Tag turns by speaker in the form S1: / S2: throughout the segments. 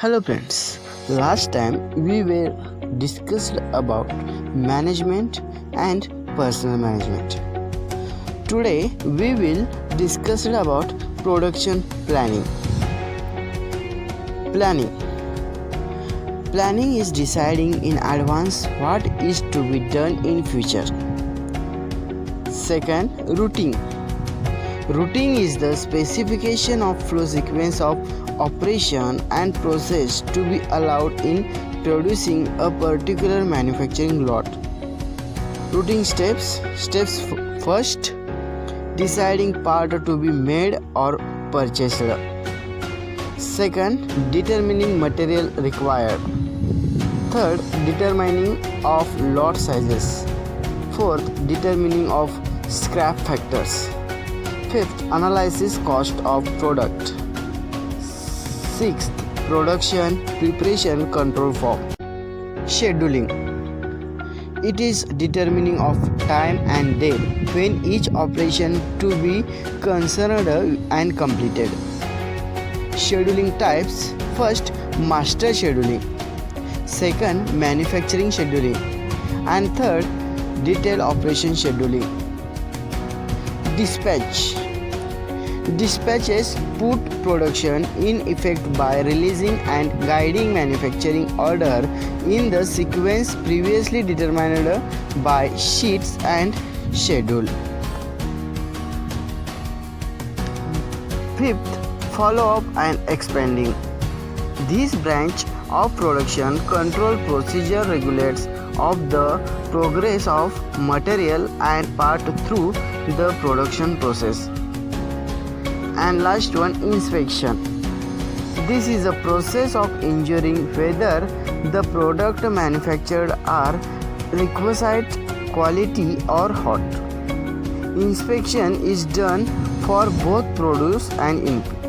S1: Hello friends. Last time we were discussed about management and personal management. Today we will discuss about production planning. Planning. Planning is deciding in advance what is to be done in future. Second, routine. Routine is the specification of flow sequence of operation and process to be allowed in producing a particular manufacturing lot. Routine steps. First, deciding part to be made or purchased. Second, determining material required. Third, determining of lot sizes. Fourth, determining of scrap factors. Fifth, analysis cost of product. Sixth, production preparation control form. Scheduling. It is determining of time and date when each operation to be concerned and completed. Scheduling types. First, master scheduling. Second, manufacturing scheduling. And third, detail operation scheduling. Dispatch. Dispatches put production in effect by releasing and guiding manufacturing order in the sequence previously determined by sheets and schedule. Fifth, follow-up and expanding. This branch of production control procedure regulates of the progress of material and part through the production process. And last one, inspection. This is a process of ensuring whether the product manufactured are requisite quality or hot. Inspection is done for both produce and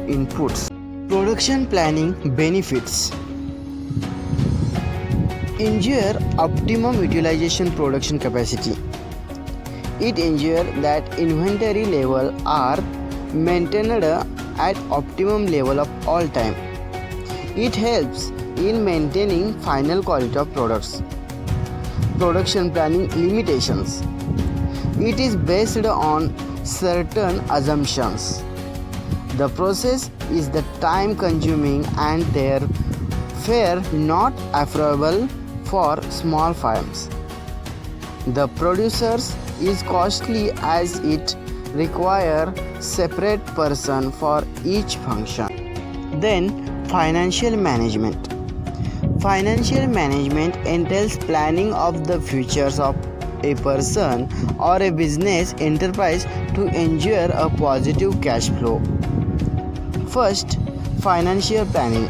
S1: inputs. Production planning benefits. Ensure optimum utilization production capacity. It ensures that inventory level are maintained at optimum level of all time. It helps in maintaining final quality of products. Production planning limitations. It is based on certain assumptions. The process is the time consuming and therefore not affordable for small firms. The producers is costly as it require separate person for each function. Then financial management. Financial management entails planning of the futures of a person or a business enterprise to ensure a positive cash flow. First, financial planning.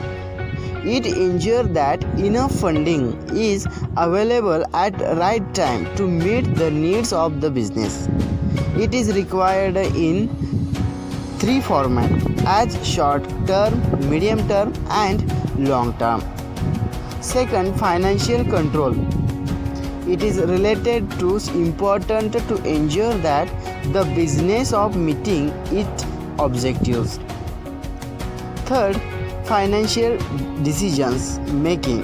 S1: It ensures that enough funding is available at right time to meet the needs of the business. It is required in three formats as short term, medium term and long term. Second, financial control. It is related to important to ensure that the business of meeting its objectives. Third, financial decisions making.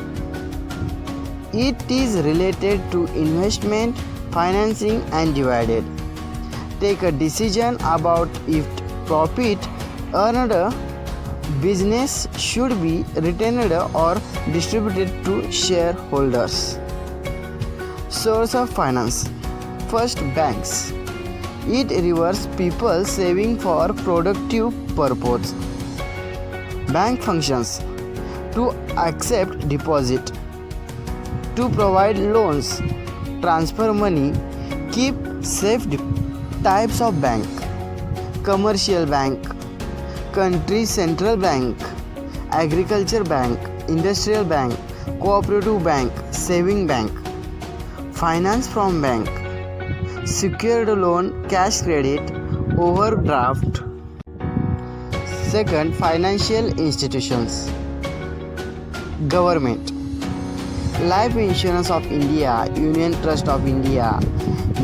S1: It is related to investment, financing and divided. Take a decision about if profit earned business should be retained or distributed to shareholders. Source of finance. First, banks. It rewards people saving for productive purpose. Bank functions: to accept deposit, to provide loans, transfer money, keep safe. Types of bank: commercial bank, country central bank, agriculture bank, industrial bank, cooperative bank, saving bank. Finance from bank: secured loan, cash credit, overdraft. Second, financial institutions. Government: Life Insurance of India, Union Trust of India,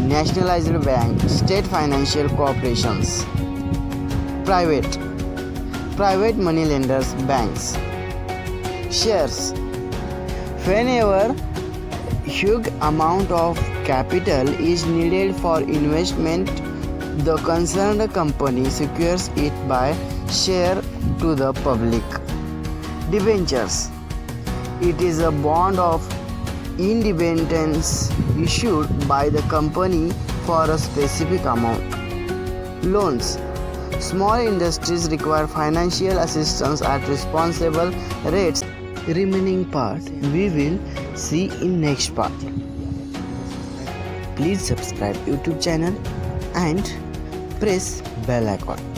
S1: Nationalized Bank, State Financial Corporations. Private money lenders, banks. shares. Whenever huge amount of capital is needed for investment, the concerned company secures it by share to the public. Debentures. It is a bond of indebtedness issued by the company for a specific amount. Loans. Small industries require financial assistance at responsible rates. Remaining part we will see in next part. Please subscribe YouTube channel and press bell icon.